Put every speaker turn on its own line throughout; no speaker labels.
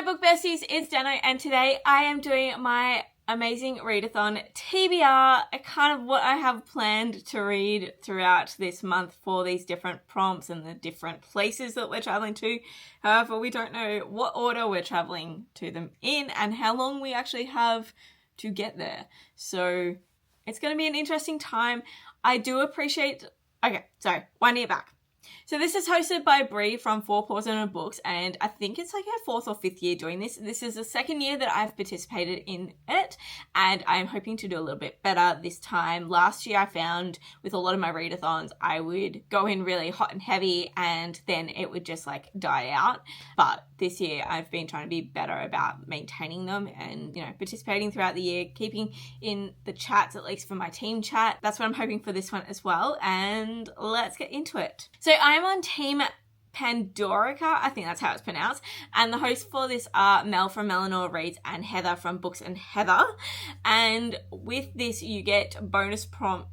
Hello book besties, it's Dano, and today I am doing my amazing readathon TBR, kind of what I have planned to read throughout this month for these different prompts and the different places that we're traveling to. However, we don't know what order we're traveling to them in and how long we actually have to get there. So it's going to be an interesting time. I do appreciate... Okay, so one year back. So this is hosted by Brie from Four Paws on Books, and I think it's like her 4th or 5th year doing this. This is the second year that I've participated in it, and I'm hoping to do a little bit better this time. Last year I found with a lot of my readathons, I would go in really hot and heavy and then it would just like die out. But this year I've been trying to be better about maintaining them and, participating throughout the year, keeping in the chats, at least for my team chat. That's what I'm hoping for this one as well, and let's get into it. So I'm on team Pandorica, I think that's how it's pronounced, and the hosts for this are Mel from Eleanor Reads and Heather from Books and Heather. And with this you get 2 bonus prompts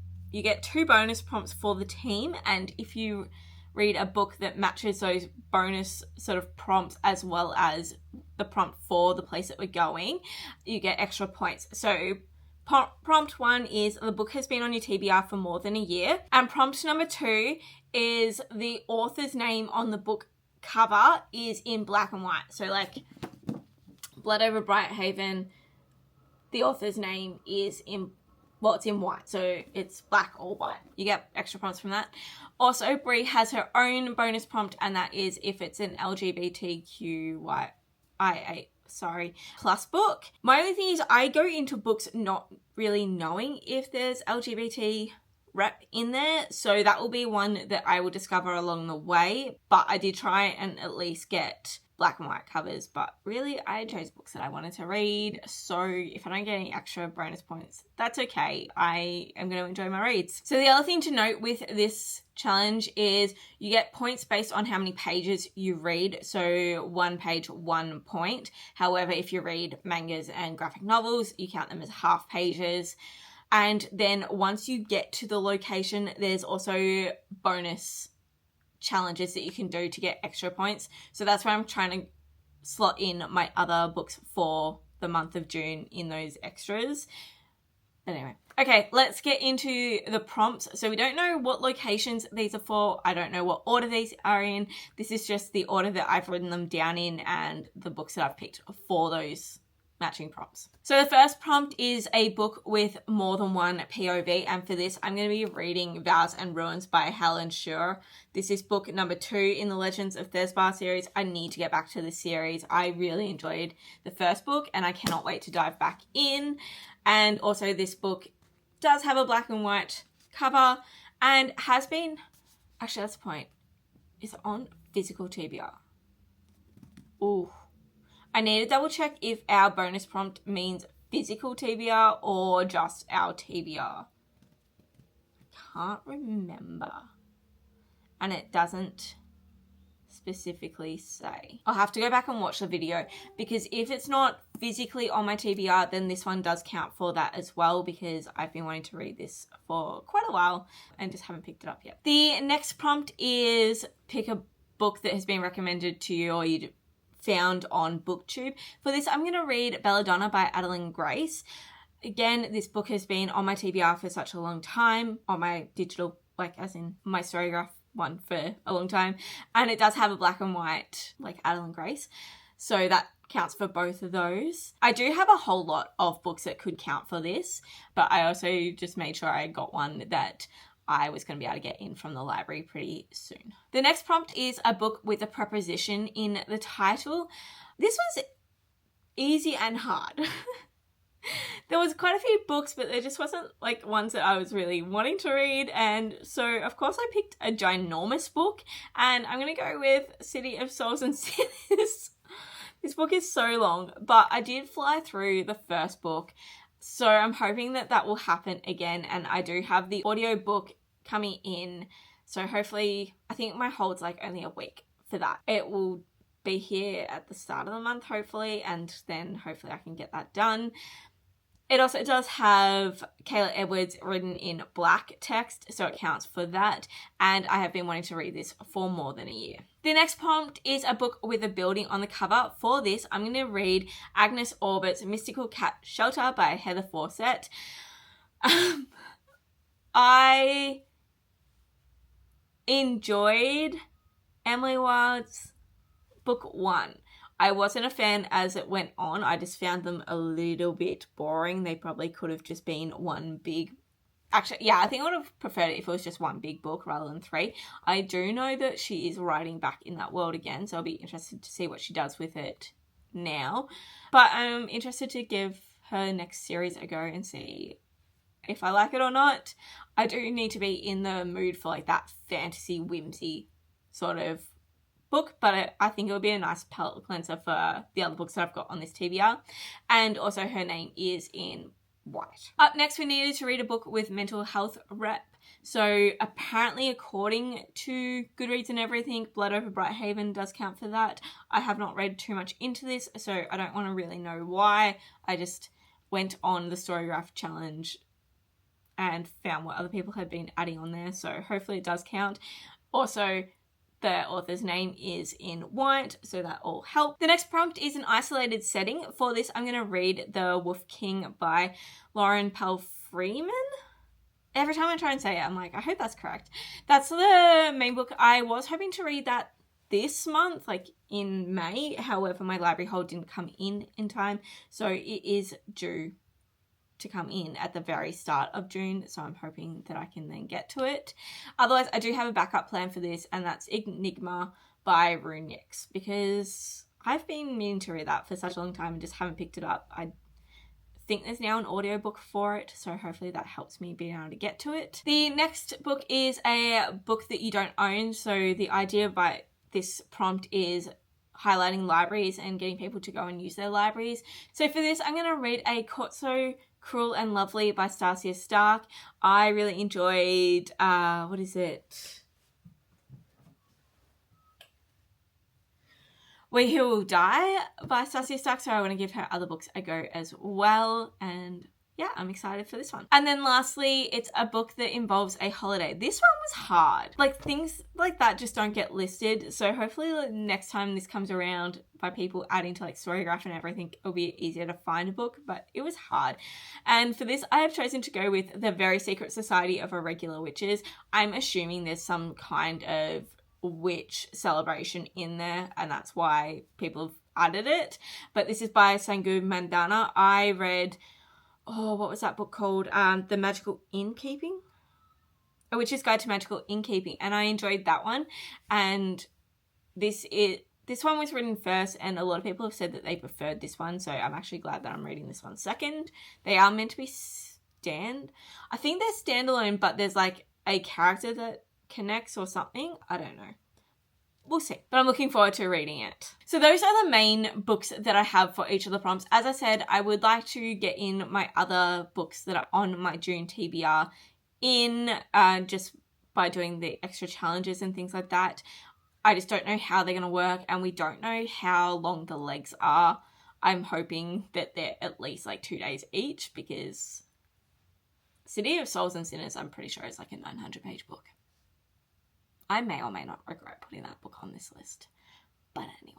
for the team, and if you read a book that matches those bonus sort of prompts as well as the prompt for the place that we're going, you get extra points. So prompt 1 is the book has been on your TBR for more than a year, and prompt number 2 is the author's name on the book cover is in black and white. So like Blood Over Brighthaven, the author's name is it's in white, so it's black or white. You get extra prompts from that. Also, Brie has her own bonus prompt, and that is if it's an LGBTQIA plus book. My only thing is I go into books not really knowing if there's LGBT rep in there, so that will be one that I will discover along the way. But I did try and at least get black and white covers, but really I chose books that I wanted to read, so if I don't get any extra bonus points, that's okay. I am going to enjoy my reads. So the other thing to note with this challenge is you get points based on how many pages you read, so 1 page 1 point. However, if you read mangas and graphic novels, you count them as half pages. And then once you get to the location, there's also bonus challenges that you can do to get extra points. So that's why I'm trying to slot in my other books for the month of June in those extras. Anyway, okay, let's get into the prompts. So we don't know what locations these are for. I don't know what order these are in. This is just the order that I've written them down in and the books that I've picked for those matching prompts. So the first prompt is a book with more than one POV, and for this I'm going to be reading Vows and Ruins by Helen Schur. This is book number 2 in the Legends of Thesbar series. I need to get back to this series. I really enjoyed the first book and I cannot wait to dive back in. And also this book does have a black and white cover and has been, actually that's the point, it's on physical TBR. Ooh. I need to double check if our bonus prompt means physical TBR or just our TBR. I can't remember. And it doesn't specifically say. I'll have to go back and watch the video, because if it's not physically on my TBR, then this one does count for that as well, because I've been wanting to read this for quite a while and just haven't picked it up yet. The next prompt is pick a book that has been recommended to you or you found on BookTube. For this, I'm going to read Belladonna by Adeline Grace. Again, this book has been on my TBR for such a long time, on my digital, like as in my Storygraph one for a long time, and it does have a black and white, like Adeline Grace, so that counts for both of those. I do have a whole lot of books that could count for this, but I also just made sure I got one that I was going to be able to get in from the library pretty soon. The next prompt is a book with a preposition in the title. This was easy and hard. There was quite a few books, but there just wasn't like ones that I was really wanting to read. And so, of course, I picked a ginormous book, and I'm going to go with City of Souls and Sinners. This book is so long, but I did fly through the first book, so I'm hoping that that will happen again. And I do have the audiobook coming in, so hopefully, I think my hold's like only a week for that. It will be here at the start of the month, hopefully, and then hopefully I can get that done. It also does have Kayla Edwards written in black text, so it counts for that. And I have been wanting to read this for more than a year. The next prompt is a book with a building on the cover. For this, I'm going to read Agnes Orbert's Mystical Cat Shelter by Heather Fawcett. I enjoyed Emily Wilde's book 1. I wasn't a fan as it went on. I just found them a little bit boring. They probably could have just been one big... Actually, yeah, I think I would have preferred it if it was just one big book rather than 3. I do know that she is writing back in that world again, so I'll be interested to see what she does with it now. But I'm interested to give her next series a go and see if I like it or not. I do need to be in the mood for like that fantasy, whimsy sort of book, but I think it would be a nice palette cleanser for the other books that I've got on this TBR. And also her name is in white. Up next, we needed to read a book with mental health rep. So apparently, according to Goodreads and everything, Blood Over Brighthaven does count for that. I have not read too much into this, so I don't want to really know why. I just went on the Storygraph challenge and found what other people had been adding on there, so hopefully it does count. Also, the author's name is in white, so that all helps. The next prompt is an isolated setting. For this, I'm going to read The Wolf King by Lauren Palfreeman. Every time I try and say it, I'm like, I hope that's correct. That's the main book. I was hoping to read that this month, like in May. However, my library hold didn't come in time, so it is due to come in at the very start of June, so I'm hoping that I can then get to it. Otherwise, I do have a backup plan for this, and that's Enigma by Rune Nix, because I've been meaning to read that for such a long time and just haven't picked it up. I think there's now an audiobook for it, so hopefully that helps me being able to get to it. The next book is a book that you don't own, so the idea by this prompt is highlighting libraries and getting people to go and use their libraries. So for this, I'm going to read A Court So Cruel and Lovely by Stacia Stark. I really enjoyed, what is it? We Who Will Die by Stacia Stark, so I want to give her other books a go as well. And yeah, I'm excited for this one. And then lastly, it's a book that involves a holiday. This one was hard. Like, things like that just don't get listed. So hopefully next time this comes around, by people adding to like Storygraph and everything, it'll be easier to find a book, but it was hard. And for this, I have chosen to go with The Very Secret Society of Irregular Witches. I'm assuming there's some kind of witch celebration in there, and that's why people have added it. But this is by Sangu Mandana. I read... what was that book called? The Magical Innkeeping? A Witch's Guide to Magical Innkeeping. And I enjoyed that one. And this one was written first, and a lot of people have said that they preferred this one. So I'm actually glad that I'm reading this one second. They are meant to be I think they're standalone, but there's like a character that connects or something. I don't know. We'll see. But I'm looking forward to reading it. So those are the main books that I have for each of the prompts. As I said, I would like to get in my other books that are on my June TBR in just by doing the extra challenges and things like that. I just don't know how they're going to work, and we don't know how long the legs are. I'm hoping that they're at least like 2 days each, because City of Souls and Sinners, I'm pretty sure, is like a 900-page book. I may or may not regret putting that book on this list. But anyway.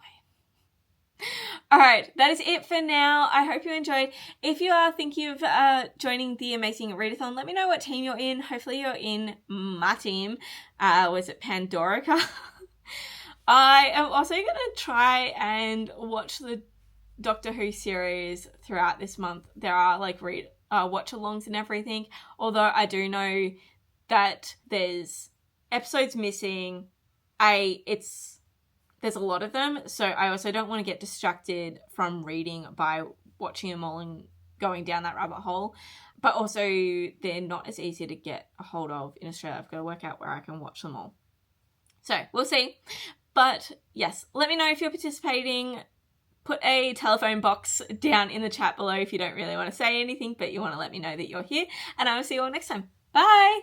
Alright, that is it for now. I hope you enjoyed. If you are thinking of joining the amazing Readathon, let me know what team you're in. Hopefully you're in my team. Was it Pandorica? I am also going to try and watch the Doctor Who series throughout this month. There are like watch-alongs and everything. Although I do know that there's episodes missing. There's a lot of them, so I also don't want to get distracted from reading by watching them all and going down that rabbit hole. But also, they're not as easy to get a hold of in Australia. I've got to work out where I can watch them all. So, we'll see. But, yes, let me know if you're participating. Put a telephone box down in the chat below if you don't really want to say anything, but you want to let me know that you're here. And I will see you all next time. Bye!